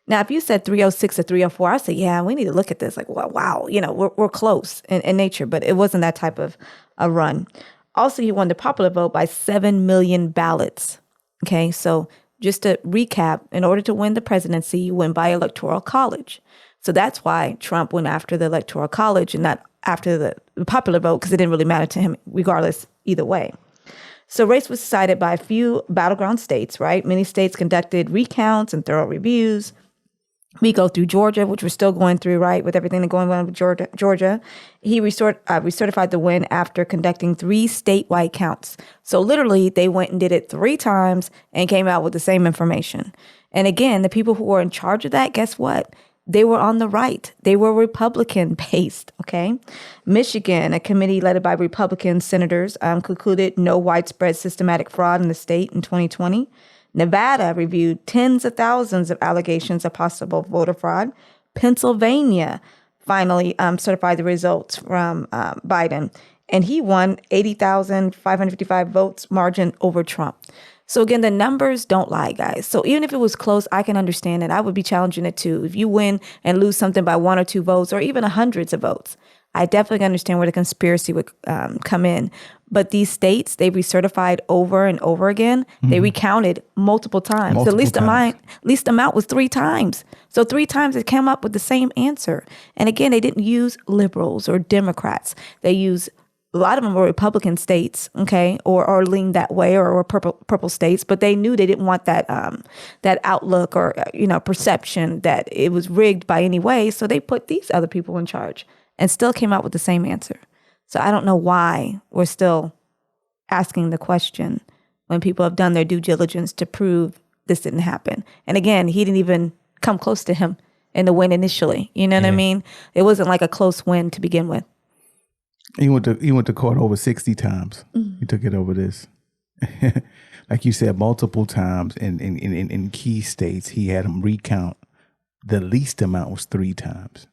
Now, if you said 306 to 304, I'd say, yeah, we need to look at this. Like, wow, we're close in nature, but it wasn't that type of a run. Also, he won the popular vote by 7 million ballots. Okay, so just to recap, in order to win the presidency, you win by Electoral College. So that's why Trump went after the Electoral College and not after the popular vote, because it didn't really matter to him regardless either way. So race was decided by a few battleground states, right? Many states conducted recounts and thorough reviews. We go through Georgia, which we're still going through, right, with everything going on with Georgia. He recertified the win after conducting 3 statewide counts. So literally, they went and did it 3 times and came out with the same information. And again, the people who were in charge of that, guess what? They were on the right. They were Republican based. Okay. Michigan, a committee led by Republican senators, concluded no widespread systematic fraud in the state in 2020. Nevada reviewed tens of thousands of allegations of possible voter fraud. Pennsylvania finally certified the results from Biden, and he won 80,555 votes margin over Trump. So again, the numbers don't lie, guys. So even if it was close, I can understand it. I would be challenging it too. If you win and lose something by 1 or 2 votes or even hundreds of votes, I definitely understand where the conspiracy would come in. But these states, they recertified over and over again. They recounted multiple times. The least amount was 3 times. So 3 times it came up with the same answer. And again, they didn't use liberals or Democrats. They used a lot of them were Republican states, okay, or leaned that way, or purple states, but they knew they didn't want that that outlook or perception that it was rigged by any way. So they put these other people in charge and still came out with the same answer. So I don't know why we're still asking the question when people have done their due diligence to prove this didn't happen. And again, he didn't even come close to him in the win initially. You know what I mean? It wasn't like a close win to begin with. He went to court over 60 times. He took it over this. Like you said, multiple times in key states, he had them recount. The least amount was 3 times.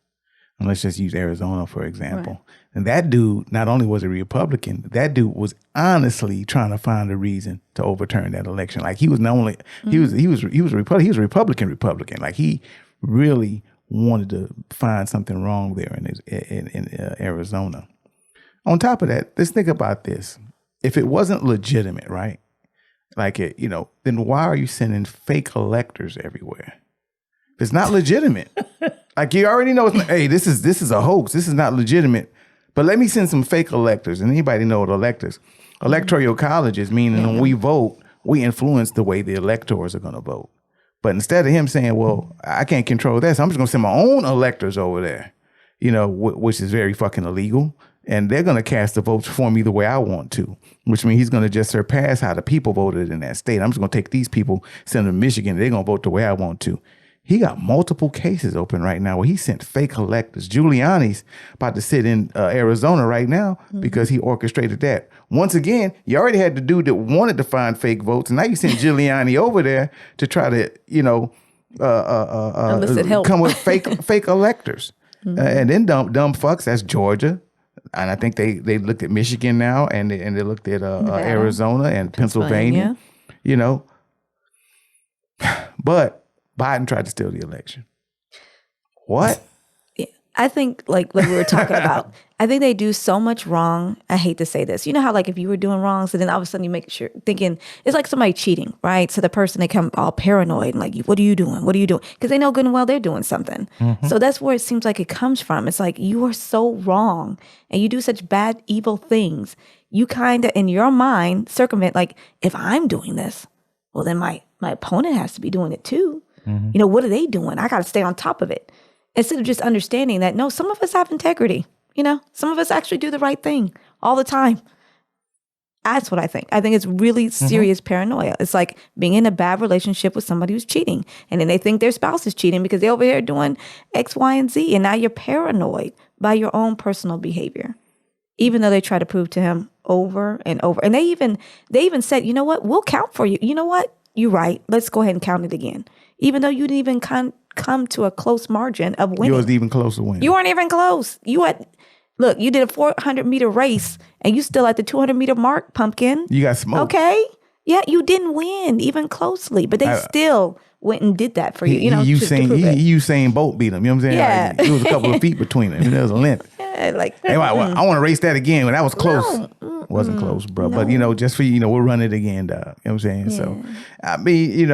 And let's just use Arizona, for example. Right. And that dude, not only was a Republican, that dude was honestly trying to find a reason to overturn that election. Like he was not only, he was a Republican. Like he really wanted to find something wrong there in Arizona. On top of that, let's think about this. If it wasn't legitimate, right? Like it, then why are you sending fake electors everywhere? If it's not legitimate. Like you already know, hey, this is a hoax. This is not legitimate. But let me send some fake electors. And anybody know what electors? Electoral colleges, meaning when we vote, we influence the way the electors are going to vote. But instead of him saying, well, I can't control that, so I'm just going to send my own electors over there, which is very fucking illegal. And they're going to cast the votes for me the way I want to, which means he's going to just surpass how the people voted in that state. I'm just going to take these people, send them to Michigan, they're going to vote the way I want to. He got multiple cases open right now where he sent fake electors. Giuliani's about to sit in Arizona right now because he orchestrated that. Once again, you already had the dude that wanted to find fake votes, and now you sent Giuliani over there to try to, elicit help. Come with fake electors. And then dumb fucks, that's Georgia. And I think they looked at Michigan now, and they looked at Arizona and Pennsylvania. But Biden tried to steal the election. What? Yeah, I think like we were talking about, I think they do so much wrong. I hate to say this. You know how like if you were doing wrong, so then all of a sudden you make sure thinking it's like somebody cheating, right? So the person, they come all paranoid and like, what are you doing? What are you doing? Because they know good and well they're doing something. So that's where it seems like it comes from. It's like you are so wrong and you do such bad, evil things. You kind of in your mind circumvent like, if I'm doing this, well then my opponent has to be doing it too. What are they doing? I got to stay on top of it. Instead of just understanding that, no, some of us have integrity. Some of us actually do the right thing all the time. That's what I think. I think it's really serious paranoia. It's like being in a bad relationship with somebody who's cheating. And then they think their spouse is cheating because they're over here doing X, Y, and Z. And now you're paranoid by your own personal behavior, even though they try to prove to him over and over. And they even said, you know what? We'll count for you. You know what? You're right. Let's go ahead and count it again. Even though you didn't even come to a close margin of winning. You wasn't even close to winning. You weren't even close. You did a 400-meter race, and you still at the 200-meter mark, pumpkin. You got smoked. Okay? Yeah, you didn't win even closely, but they still went and did that for you. Usain Bolt beat him. You know what I'm saying? Yeah. Like, it was a couple of feet between them. There was a length. Yeah, like hey, I want to race that again. That was close. Wasn't close, bro. No. But just for you, we'll run it again, dog. You know what I'm saying? Yeah. So, I mean,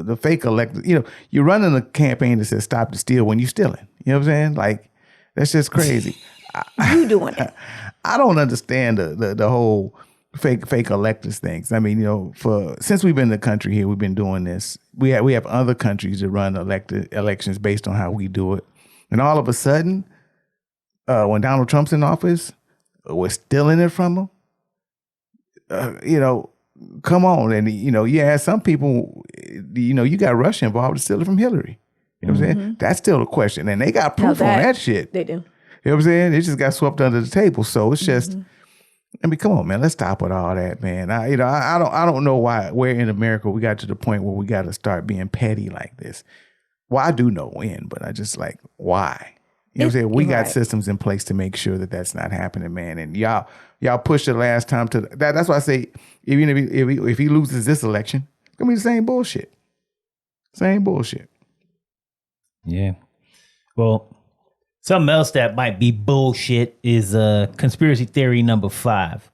the fake elected, you're running a campaign that says stop the steal when you're stealing. You know what I'm saying? Like, that's just crazy. You doing it. I don't understand the whole fake electors things. I mean, since we've been in the country here, we've been doing this. We have other countries that run elections based on how we do it. And all of a sudden, when Donald Trump's in office, we're stealing it from him. come on. And, some people, you got Russia involved to steal it from Hillary. You know what I'm saying? That's still a question. And they got proof on that shit. They do. You know what I'm saying? It just got swept under the table. So it's just, come on, man. Let's stop with all that, man. I don't know why where in America we got to the point where we got to start being petty like this. Well, I do know when, but I just like, why? You know what I'm saying? We got systems in place to make sure that that's not happening, man. And y'all pushed it last time to that. That's why I say, even if he loses this election, it's gonna be the same bullshit. Same bullshit. Yeah. Well, something else that might be bullshit is conspiracy theory number 5.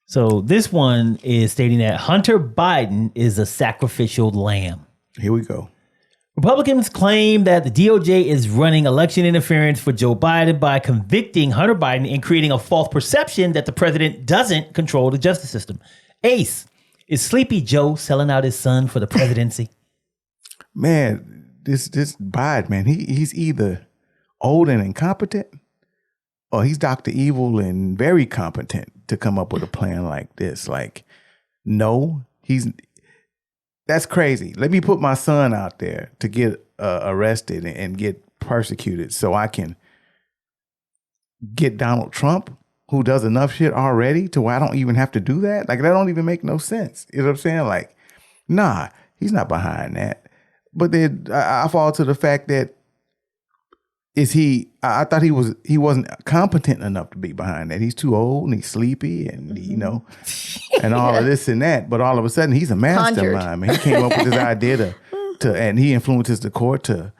So this one is stating that Hunter Biden is a sacrificial lamb. Here we go. Republicans claim that the DOJ is running election interference for Joe Biden by convicting Hunter Biden and creating a false perception that the president doesn't control the justice system. Ace, is Sleepy Joe selling out his son for the presidency? Man, this Biden, man, he's either old and incompetent or he's Dr. Evil and very competent to come up with a plan like this. Like, no, that's crazy. Let me put my son out there to get arrested and get persecuted so I can get Donald Trump, who does enough shit already to where I don't even have to do that. Like, that don't even make no sense. You know what I'm saying? Like, nah, he's not behind that. But then I fall to the fact that I thought he wasn't competent enough to be behind that. He's too old and he's sleepy and, and all of this and that. But all of a sudden he's a mastermind, man. He came up with this idea and he influences the court to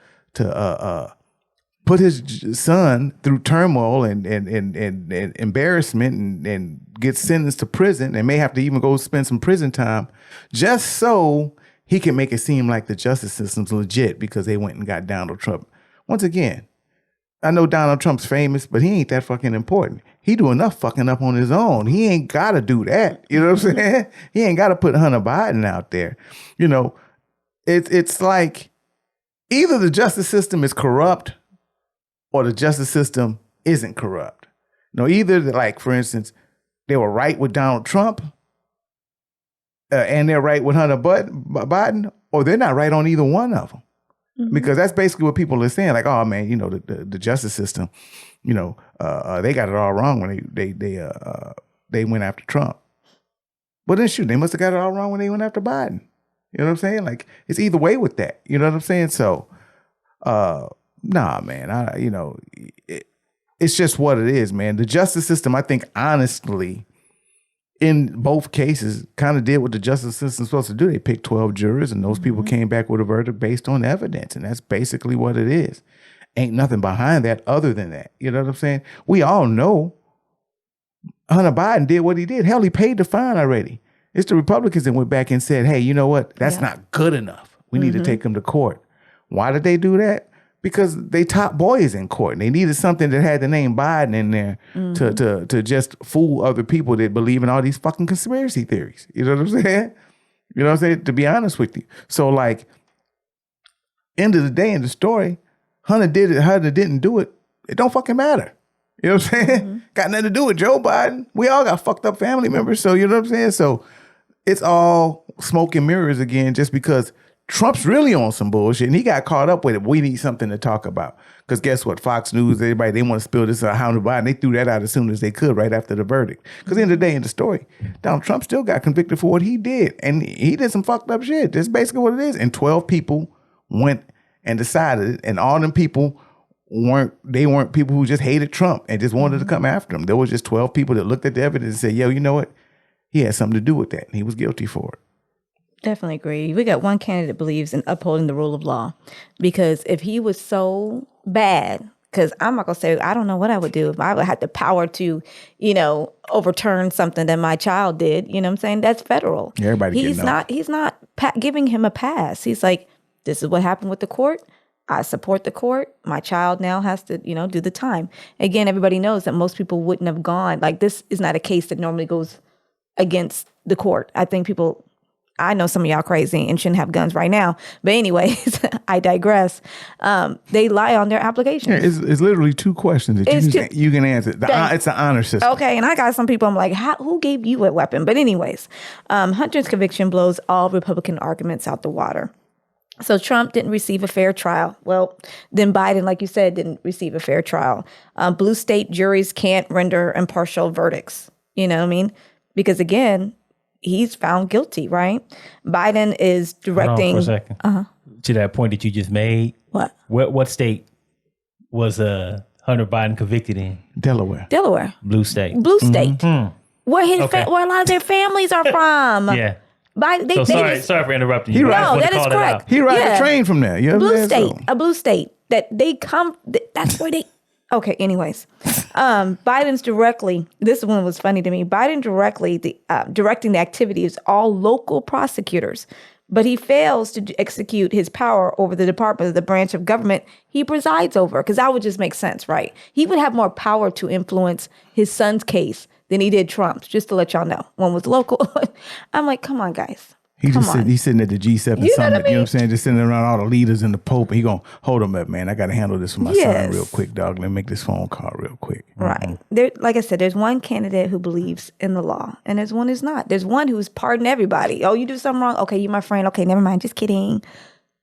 put his son through turmoil and embarrassment and get sentenced to prison and may have to even go spend some prison time just so he can make it seem like the justice system's legit because they went and got Donald Trump. Once again, I know Donald Trump's famous, but he ain't that fucking important. He do enough fucking up on his own. He ain't got to do that. You know what I'm saying? He ain't got to put Hunter Biden out there. It's like either the justice system is corrupt or the justice system isn't corrupt. Either, like, for instance, they were right with Donald Trump and they're right with Hunter Biden, or they're not right on either one of them. Because that's basically what people are saying. Like, oh man, the justice system, they got it all wrong when they went after Trump. But then shoot, they must have got it all wrong when they went after Biden. You know what I'm saying? Like, it's either way with that. You know what I'm saying? So, nah, man. It's just what it is, man. The justice system, I think, honestly, in both cases, kind of did what the justice system's supposed to do. They picked 12 jurors, and those people came back with a verdict based on evidence, and that's basically what it is. Ain't nothing behind that other than that. You know what I'm saying? We all know Hunter Biden did what he did. Hell, he paid the fine already. It's the Republicans that went back and said, hey, you know what? That's not good enough. We need to take him to court. Why did they do that? Because they top boys in court. And they needed something that had the name Biden in there to just fool other people that believe in all these fucking conspiracy theories. You know what I'm saying? You know what I'm saying? To be honest with you. So, like, end of the day in the story, Hunter did it, Hunter didn't do it. It don't fucking matter. You know what I'm saying? Got nothing to do with Joe Biden. We all got fucked up family members. So, you know what I'm saying? So it's all smoke and mirrors again just because Trump's really on some bullshit and he got caught up with it. We need something to talk about. Because guess what? Fox News, everybody, they want to spill this on Hunter Biden. They threw that out as soon as they could right after the verdict. Because at the end of the day in the story, Donald Trump still got convicted for what he did. And he did some fucked up shit. That's basically what it is. And 12 people went and decided, and all them people weren't people who just hated Trump and just wanted to come after him. There was just 12 people that looked at the evidence and said, yo, you know what? He had something to do with that. And he was guilty for it. Definitely agree. We got one candidate believes in upholding the rule of law, because if he was so bad, because I'm not going to say, I don't know what I would do if I would have the power to, overturn something that my child did. You know what I'm saying? That's federal. Everybody He's not giving him a pass. He's like, this is what happened with the court. I support the court. My child now has to, do the time. Again, everybody knows that most people wouldn't have gone. Like, this is not a case that normally goes against the court. I think people I know some of y'all crazy and shouldn't have guns right now. But anyways, I digress. They lie on their applications. Yeah, it's literally 2 questions that you can answer. It's an honor system. Okay, and I got some people, I'm like, who gave you a weapon? But anyways, Hunter's conviction blows all Republican arguments out the water. So Trump didn't receive a fair trial. Well, then Biden, like you said, didn't receive a fair trial. Blue state juries can't render impartial verdicts. You know what I mean? Because again, he's found guilty, right? Biden is directing. Hold on for a second. To that point that you just made. What state was Hunter Biden convicted in? Delaware. Blue state. Where where a lot of their families are from. Yeah. Biden, sorry for interrupting you. No, that is correct. He ride the train from there. You know a blue state that they come. That's where they. Okay. Anyways, Biden's directly. This one was funny to me. Biden directing the activities all local prosecutors, but he fails to execute his power over the department of the branch of government he presides over. Because that would just make sense, right? He would have more power to influence his son's case than he did Trump's, just to let y'all know. One was local. I'm like, come on, guys. He's sitting at the G7 summit, you know what I'm saying? Just sitting around all the leaders and the Pope. And he going, hold him up, man. I got to handle this for my son real quick, dog. Let me make this phone call real quick. Right. There, like I said, there's one candidate who believes in the law, and there's one who's not. There's one who's pardoned everybody. Oh, you do something wrong? Okay, you're my friend. Okay, never mind. Just kidding.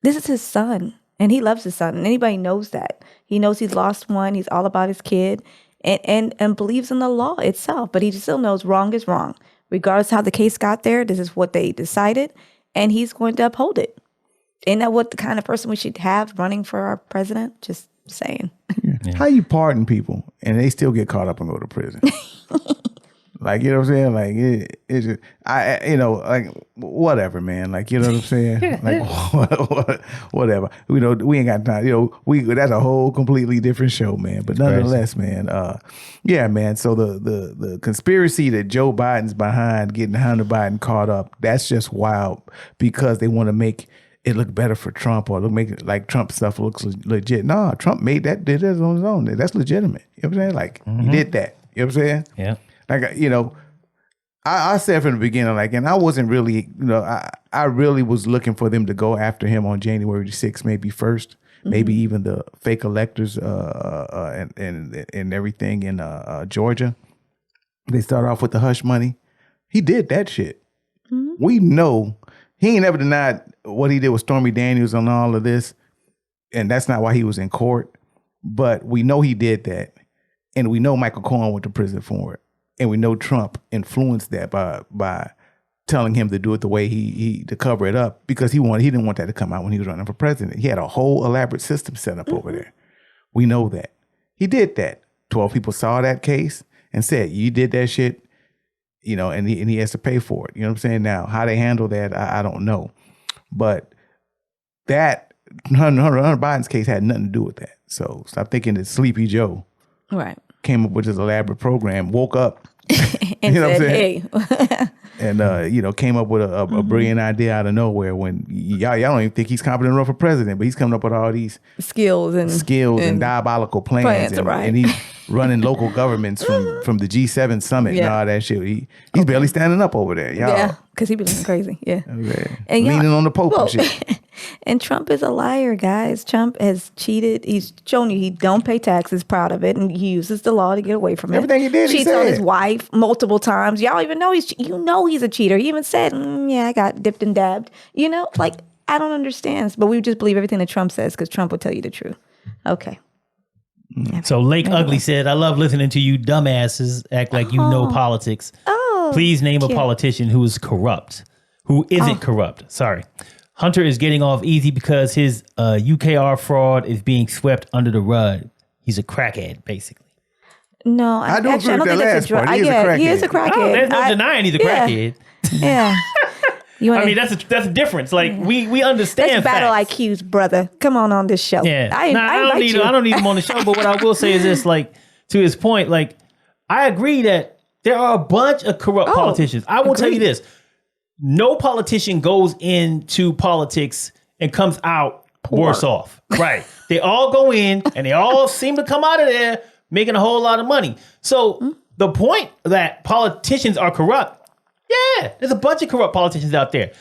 This is his son, and he loves his son, and anybody knows that. He knows he's lost one. He's all about his kid, and believes in the law itself, but he still knows wrong is wrong. Regardless how the case got there, this is what they decided, and he's going to uphold it. Isn't that what the kind of person we should have running for our president? Just saying. Yeah. How you pardon people and they still get caught up and go to prison? Like, you know what I'm saying? Like, it's just, like, whatever, man. Like, you know what I'm saying? Like, whatever. We ain't got time. That's a whole completely different show, man. But nonetheless, man, man. So the conspiracy that Joe Biden's behind getting Hunter Biden caught up, that's just wild because they want to make it look better for Trump or make it like Trump stuff looks legit. No, Trump did it on his own. That's legitimate. You know what I'm saying? Like, he did that. You know what I'm saying? Yeah. Like, I said from the beginning, like, and I wasn't really, I really was looking for them to go after him on January 6th, maybe first, maybe even the fake electors and everything in Georgia. They start off with the hush money. He did that shit. Mm-hmm. We know he ain't ever denied what he did with Stormy Daniels on all of this, and that's not why he was in court. But we know he did that, and we know Michael Cohen went to prison for it. And we know Trump influenced that by telling him to do it the way he to cover it up because he didn't want that to come out when he was running for president. He had a whole elaborate system set up over there. We know that. He did that. 12 people saw that case and said, you did that shit, and he has to pay for it. You know what I'm saying? Now, how they handle that, I don't know. But that Hunter Biden's case had nothing to do with that. So stop thinking that Sleepy Joe came up with this elaborate program, woke up, and said, hey. And, came up with a brilliant idea out of nowhere when y'all don't even think he's competent enough for president, but he's coming up with all these skills and diabolical plans. And he's running local governments from the G7 summit and all that shit. He's barely standing up over there, y'all. Yeah, because he be looking crazy. Yeah. Okay. And leaning on the Pope and shit. And Trump is a liar, guys. Trump has cheated. He's shown you he don't pay taxes, proud of it, and he uses the law to get away from it. Everything he did, cheats on his wife multiple times. Y'all even know he's a cheater. He even said, I got dipped and dabbed. I don't understand. But we just believe everything that Trump says because Trump will tell you the truth. Okay. So Lake Ugly said, I love listening to you dumbasses act like you know politics. Oh, please name a politician who is corrupt, who isn't corrupt. Sorry. Hunter is getting off easy because his UKR fraud is being swept under the rug. He's a crackhead, basically. No, I don't think that's a drug. He is a crackhead. Oh, there's no denying he's a crackhead. Yeah. That's a difference. Like we understand. Let's battle IQs, brother. Come on this show. Yeah. I don't need him on the show. But what I will say is this: like to his point, like I agree that there are a bunch of corrupt politicians. I will tell you this. No politician goes into politics and comes out worse off. Right. They all go in and they all seem to come out of there making a whole lot of money. So the point that politicians are corrupt, there's a bunch of corrupt politicians out there.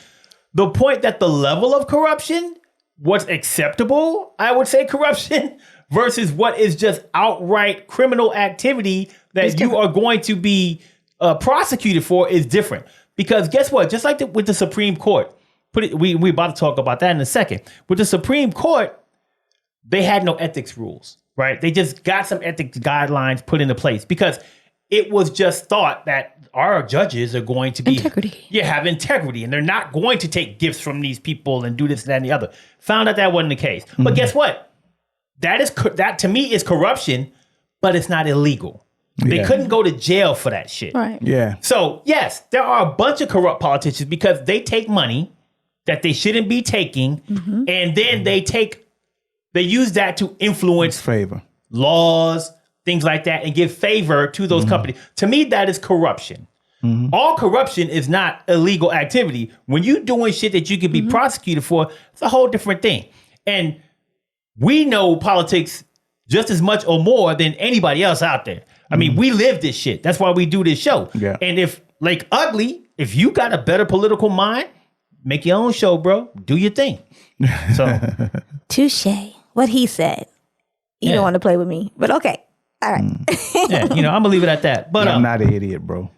the point that the level of corruption, what's acceptable, I would say corruption, versus what is just outright criminal activity that you are going to be prosecuted for is different. Because guess what? Just like with the Supreme Court, we about to talk about that in a second. With the Supreme Court, they had no ethics rules, right? They just got some ethics guidelines put into place because it was just thought that our judges are going to be have integrity, and they're not going to take gifts from these people and do this, that, and the other. Found out that wasn't the case. But guess what? That to me is corruption, but it's not illegal. They couldn't go to jail for that shit. Right. Yeah. So yes, there are a bunch of corrupt politicians because they take money that they shouldn't be taking, and then they use that to influence Favor. laws, things like that, and give favor to those companies. To me, that is corruption. All corruption is not illegal activity. When you're doing shit that you could be prosecuted for, it's a whole different thing. And we know politics just as much or more than anybody else out there. I mean, we live this shit. That's why we do this show. Yeah. And if you got a better political mind, make your own show, bro. Do your thing. So, Touche. What he said. You don't want to play with me, but okay. All right. I'm gonna leave it at that. But I'm not an idiot, bro.